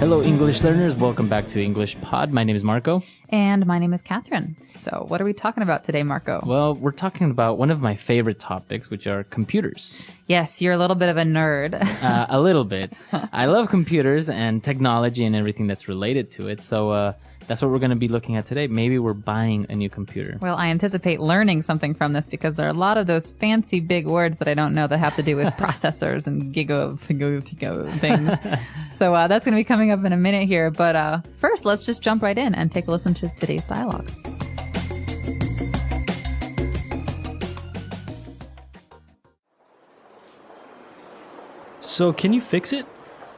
Hello, English learners. Welcome back to EnglishPod. My name is Marco. And my name is Catherine. So what are we talking about today, Marco? Well, we're talking about one of my favorite topics, which are computers. Yes, you're a little bit of a nerd. A little bit. I love computers and technology and everything that's related to it. So that's what we're going to be looking at today. Maybe we're buying a new computer. Well, I anticipate learning something from this because there are a lot of those fancy big words that I don't know that have to do with processors and giga things. So that's going to be coming up in a minute here. But first, let's just jump right in and take a listen to today's dialogue. So, can you fix it?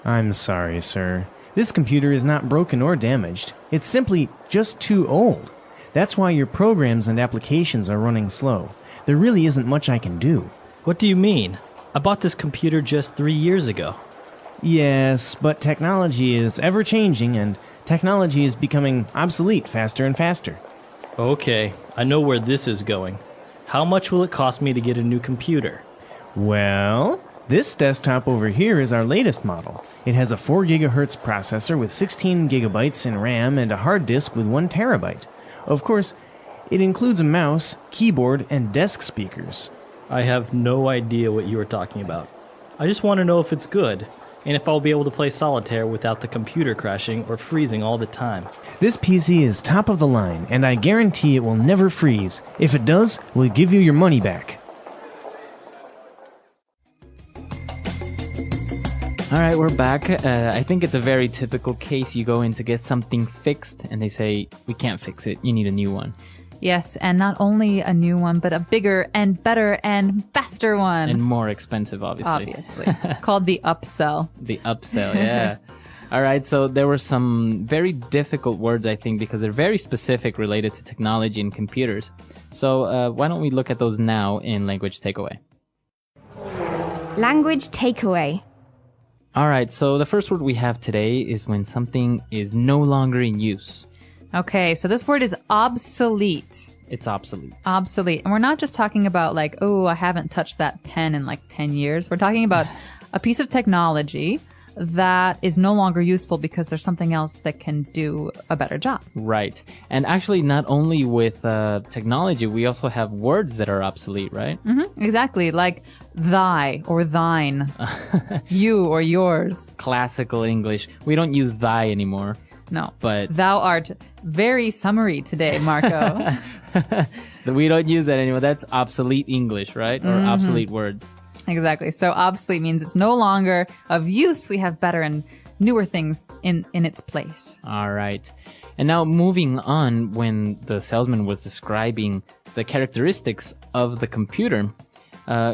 I'm sorry, sir. This computer is not broken or damaged. It's simply just too old. That's why your programs and applications are running slow. There really isn't much I can do. What do you mean? I bought this computer just 3 years ago. Yes, but technology is ever-changing, and technology is becoming obsolete faster and faster. Okay, I know where this is going. How much will it cost me to get a new computer? Well, this desktop over here is our latest model. It has a 4 gigahertz processor with 16 gigabytes in RAM and a hard disk with 1 terabyte. Of course, it includes a mouse, keyboard, and desk speakers. I have no idea what you are talking about. I just want to know if it's good, and if I'll be able to play solitaire without the computer crashing or freezing all the time. This PC is top of the line, and I guarantee it will never freeze. If it does, we'll give you your money back. All right, we're back. I think it's a very typical case. You go in to get something fixed, and they say, we can't fix it. You need a new one. Yes, and not only a new one, but a bigger and better and faster one. And more expensive, obviously. Obviously. Called the upsell. The upsell, yeah. All right, so there were some very difficult words, I think, because they're very specific related to technology and computers. So why don't we look at those now in Language Takeaway? Language Takeaway. All right, so the first word we have today is when something is no longer in use. Okay, so this word is obsolete. It's obsolete. Obsolete. And we're not just talking about like, oh, I haven't touched that pen in like 10 years. We're talking about a piece of technology that is no longer useful because there's something else that can do a better job. Right. And actually, not only with technology, we also have words that are obsolete, right? Mm-hmm, exactly. Like thy or thine, you or yours. Classical English. We don't use thy anymore. No. But thou art very summary today, Marco. We don't use that anymore. That's obsolete English, right? Or obsolete words. Exactly. So obsolete means it's no longer of use. We have better and newer things in its place. All right. And now moving on, when the salesman was describing the characteristics of the computer,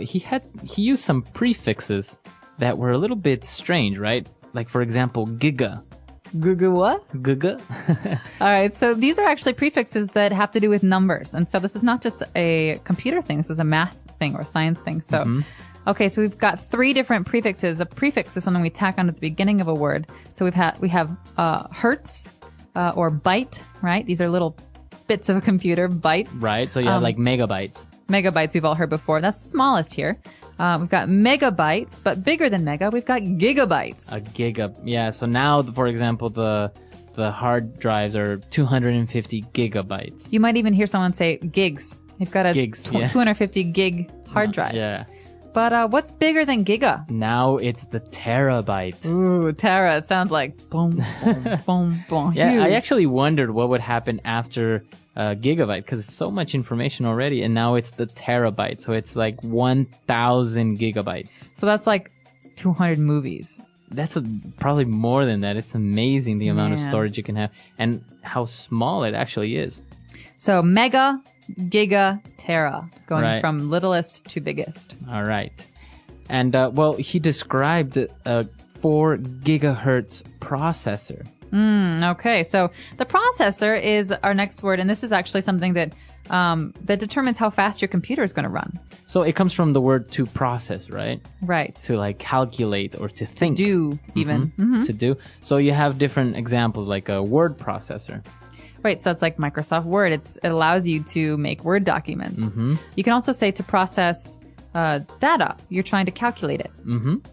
he used some prefixes that were a little bit strange, right? Like, for example, giga. Giga what? Giga. All right. So these are actually prefixes that have to do with numbers. And so this is not just a computer thing. This is a math thing or a science thing. So, okay. So we've got 3 different prefixes. A prefix is something we tack on at the beginning of a word. So we have hertz or byte, right? These are little bits of a computer, byte. Right. So you have like megabytes. Megabytes we've all heard before. That's the smallest here. We've got megabytes, but bigger than mega, we've got gigabytes. A giga. Yeah. So now, for example, the hard drives are 250 gigabytes. You might even hear someone say gigs. You've got a Gigs, 250 gig hard drive. Yeah. But what's bigger than giga? Now it's the terabyte. Ooh, tera. It sounds like boom, boom, boom, boom. Yeah, Huge. I actually wondered what would happen after gigabyte, because it's so much information already, and now it's the terabyte. So it's like 1,000 gigabytes. So that's like 200 movies. That's probably more than that. It's amazing the amount of Man. storage you can have and how small it actually is. So mega, giga, tera, going Right. from littlest to biggest. All right. And, well, he described a 4 gigahertz processor. Okay, so the processor is our next word, and this is actually something that that determines how fast your computer is going to run. So it comes from the word to process, right? Right. To like calculate or to think. Do even. Mhm. To do. So you have different examples like a word processor. Right, so it's like Microsoft Word. It allows you to make Word documents. You can also say to process data. You're trying to calculate it.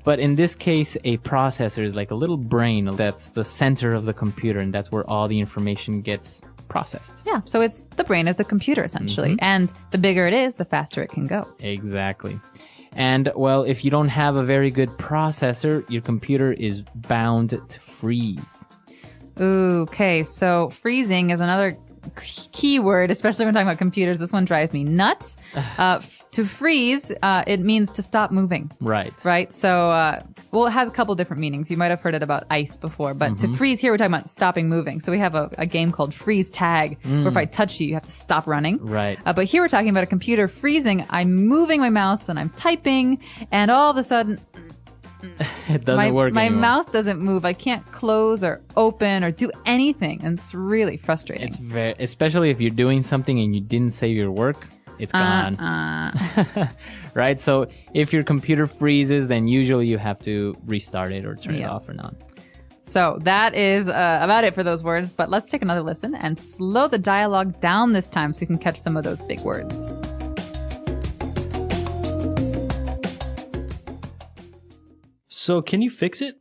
But in this case, a processor is like a little brain that's the center of the computer, and that's where all the information gets processed. Yeah, so it's the brain of the computer, essentially. And the bigger it is, the faster it can go. Exactly. And, well, if you don't have a very good processor, your computer is bound to freeze. Ooh, okay, so freezing is another key word, especially when talking about computers. This one drives me nuts. To freeze, it means to stop moving. Right. So, well, it has a couple different meanings. You might have heard it about ice before, but to freeze here, we're talking about stopping moving. So we have a game called freeze tag, where if I touch you, you have to stop running. Right. But here we're talking about a computer freezing. I'm moving my mouse and I'm typing, and all of a sudden, it doesn't work my anymore. mouse doesn't move. I can't close or open or do anything, and it's really frustrating. It's very, especially if you're doing something and you didn't save your work, it's gone. Right? So if your computer freezes, then usually you have to restart it or turn it off or not. So that is about it for those words, but let's take another listen and slow the dialogue down this time so we can catch some of those big words. So can you fix it?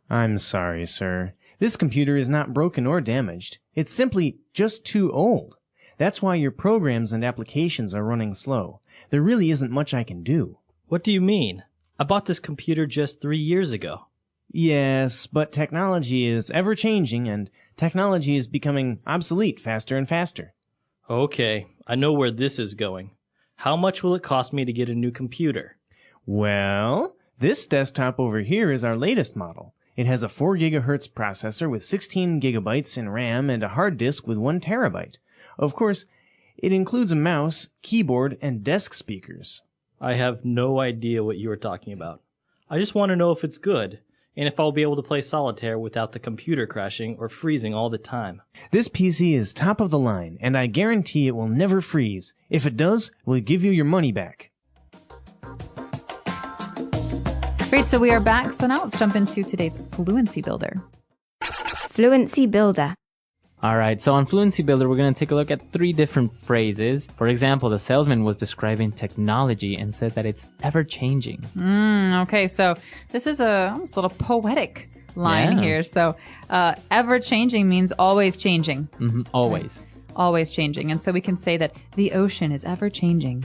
I'm sorry, sir. This computer is not broken or damaged. It's simply just too old. That's why your programs and applications are running slow. There really isn't much I can do. What do you mean? I bought this computer just 3 years ago. Yes, but technology is ever-changing, and technology is becoming obsolete faster and faster. Okay, I know where this is going. How much will it cost me to get a new computer? Well, this desktop over here is our latest model. It has a 4 gigahertz processor with 16 gigabytes in RAM and a hard disk with 1 terabyte. Of course, it includes a mouse, keyboard, and desk speakers. I have no idea what you are talking about. I just want to know if it's good, and if I'll be able to play solitaire without the computer crashing or freezing all the time. This PC is top of the line, and I guarantee it will never freeze. If it does, we'll give you your money back. Great, so we are back. So now let's jump into today's Fluency Builder. Fluency Builder. All right, so on Fluency Builder, we're going to take a look at 3 different phrases. For example, the salesman was describing technology and said that it's ever-changing. Okay, so this is almost a little poetic line here. So ever-changing means always changing. Always. Right. Always changing. And so we can say that the ocean is ever-changing.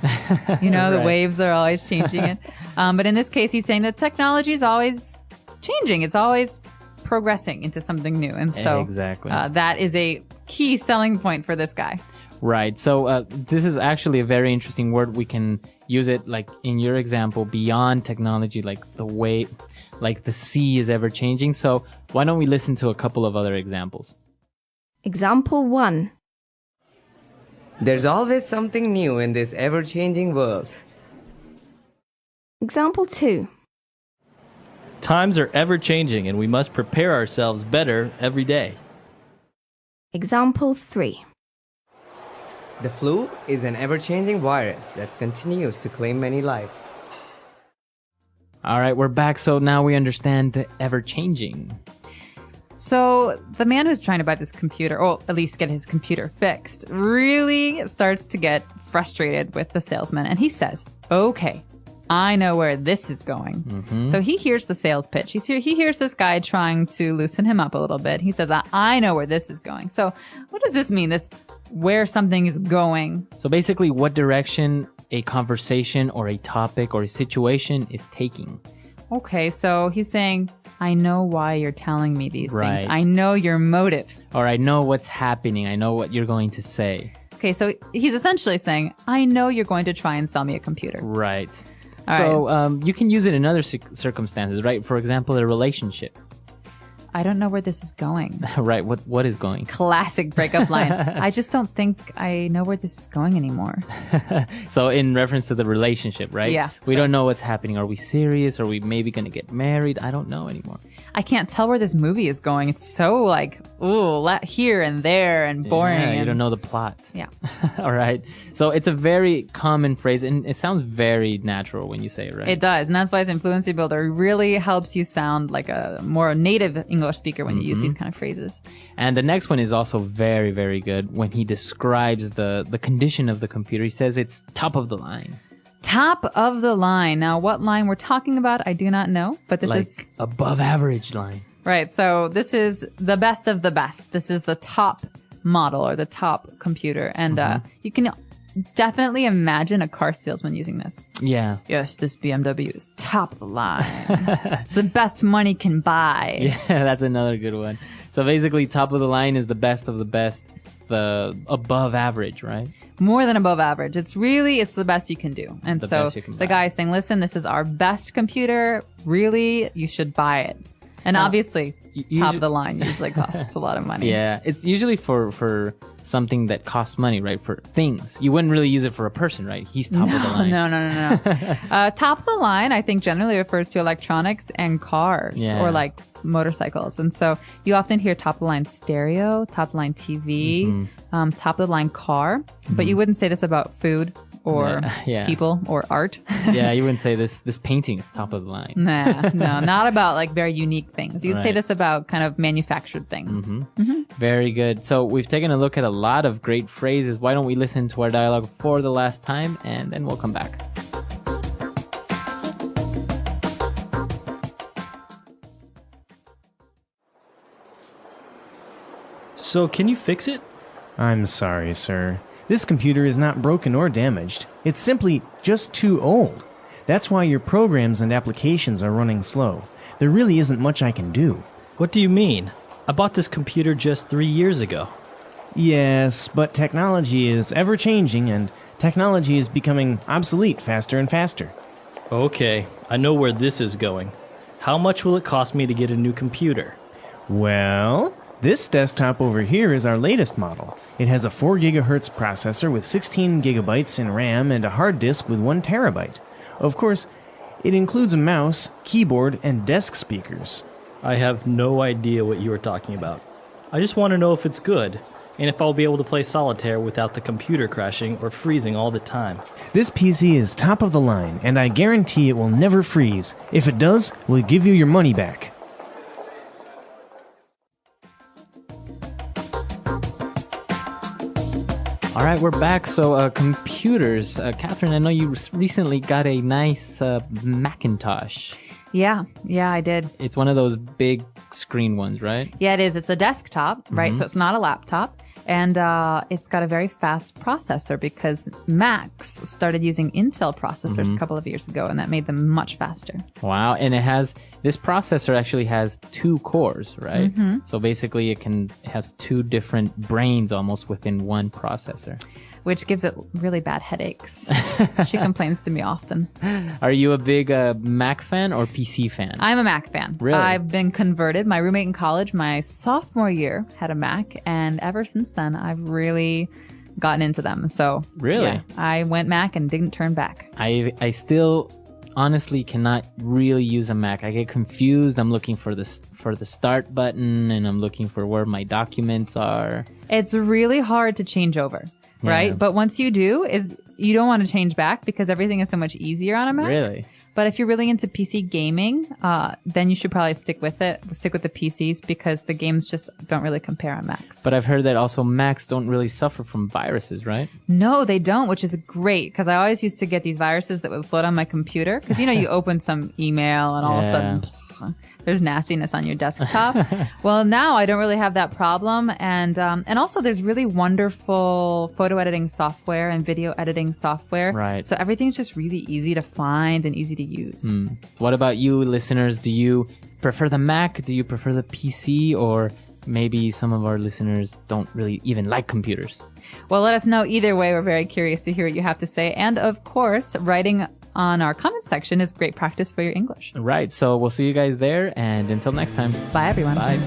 You know, the waves are always changing it. But in this case, he's saying that technology is always changing. It's always progressing into something new. And so exactly. That is a key selling point for this guy. Right. So this is actually a very interesting word. We can use it like in your example, beyond technology, like the way, like the sea is ever changing. So why don't we listen to a couple of other examples? Example 1. There's always something new in this ever-changing world. Example 2. Times are ever changing and we must prepare ourselves better every day. Example 3. The flu is an ever-changing virus that continues to claim many lives. All right, we're back. So now we understand the ever-changing. So the man who's trying to buy this computer, or at least get his computer fixed, really starts to get frustrated with the salesman. And he says, okay, I know where this is going. So he hears the sales pitch. He hears this guy trying to loosen him up a little bit. He says, I know where this is going. So what does this mean, this where something is going? So basically what direction a conversation or a topic or a situation is taking. Okay, so he's saying, I know why you're telling me these Right. things. I know your motive. Or I know what's happening. I know what you're going to say. Okay, so he's essentially saying, I know you're going to try and sell me a computer. Right. All So you can use it in other circumstances, right? For example, a relationship. I don't know where this is going. Right. What is going? Classic breakup line. I just don't think I know where this is going anymore. So in reference to the relationship, right? Yeah. We don't know what's happening. Are we serious? Are we maybe going to get married? I don't know anymore. I can't tell where this movie is going. It's so like, ooh, here and there and boring. Yeah, you and- don't know the plot. Yeah. All right. So it's a very common phrase, and it sounds very natural when you say it, right? It does. And that's why it's Fluency Builder. It really helps you sound like a more native English speaker when you use these kind of phrases. And the next one is also very, very good when he describes the condition of the computer. He says it's top of the line. Top of the line. Now, what line we're talking about, I do not know, but this Like is above average line. right. So this is the best of the best. This is the top model or the top computer. And you can definitely imagine a car salesman using this. Yeah. Yes, this BMW is top of the line. It's the best money can buy. Yeah, that's another good one. So basically, top of the line is the best of the best, the above average, right? More than above average. It's the best you can do. And The so best you can the buy. guy is saying, listen, this is our best computer. Really, you should buy it. And obviously, top of the line usually costs a lot of money. Yeah, it's usually for something that costs money, right? For things. You wouldn't really use it for a person, right? He's top of the line. No. Top of the line, I think, generally refers to electronics and cars Yeah. or like motorcycles. And so you often hear top of the line stereo, top of the line TV, top of the line car. But you wouldn't say this about food or Yeah. people or art. Yeah, you wouldn't say this painting is top of the line. Nah, no, not about like very unique things. You'd say Right. this about kind of manufactured things. Very good. So we've taken a look at a lot of great phrases. Why don't we listen to our dialogue for the last time, and then we'll come back. So, can you fix it? I'm sorry, sir. This computer is not broken or damaged. It's simply just too old. That's why your programs and applications are running slow. There really isn't much I can do. What do you mean? I bought this computer just 3 years ago. Yes, but technology is ever changing and technology is becoming obsolete faster and faster. Okay, I know where this is going. How much will it cost me to get a new computer? Well, this desktop over here is our latest model. It has a 4 gigahertz processor with 16 gigabytes in RAM and a hard disk with 1 terabyte. Of course, it includes a mouse, keyboard, and desk speakers. I have no idea what you are talking about. I just want to know if it's good, and if I'll be able to play solitaire without the computer crashing or freezing all the time. This PC is top of the line, and I guarantee it will never freeze. If it does, we'll give you your money back. All right, we're back. So computers. Catherine, I know you recently got a nice Macintosh. Yeah, I did. It's one of those big screen ones, right? Yeah, it is. It's a desktop, right? So it's not a laptop. And it's got a very fast processor because Macs started using Intel processors a couple of years ago, and that made them much faster. Wow, and this processor actually has 2 cores, right? So basically it has 2 different brains almost within one processor. Which gives it really bad headaches. She complains to me often. Are you a big Mac fan or PC fan? I'm a Mac fan. Really? I've been converted. My roommate in college, my sophomore year, had a Mac, and ever since then, I've really gotten into them. So, Really? yeah, I went Mac and didn't turn back. I still honestly cannot really use a Mac. I get confused. I'm looking for the start button, and I'm looking for where my documents are. It's really hard to change over. Right? Yeah. But once you do, you don't want to change back because everything is so much easier on a Mac. Really? But if you're really into PC gaming, then you should probably stick with the PCs because the games just don't really compare on Macs. But I've heard that also Macs don't really suffer from viruses, right? No, they don't, which is great because I always used to get these viruses that would slow down my computer because, you open some email and all of a sudden there's nastiness on your desktop. Well, now I don't really have that problem. And also there's really wonderful photo editing software and video editing software. Right. So everything's just really easy to find and easy to use. What about you, listeners? Do you prefer the Mac? Do you prefer the PC? Or maybe some of our listeners don't really even like computers? Well, let us know either way. We're very curious to hear what you have to say. And of course, writing on our comment section is great practice for your English. Right. So we'll see you guys there. And until next time. Bye, everyone. Bye.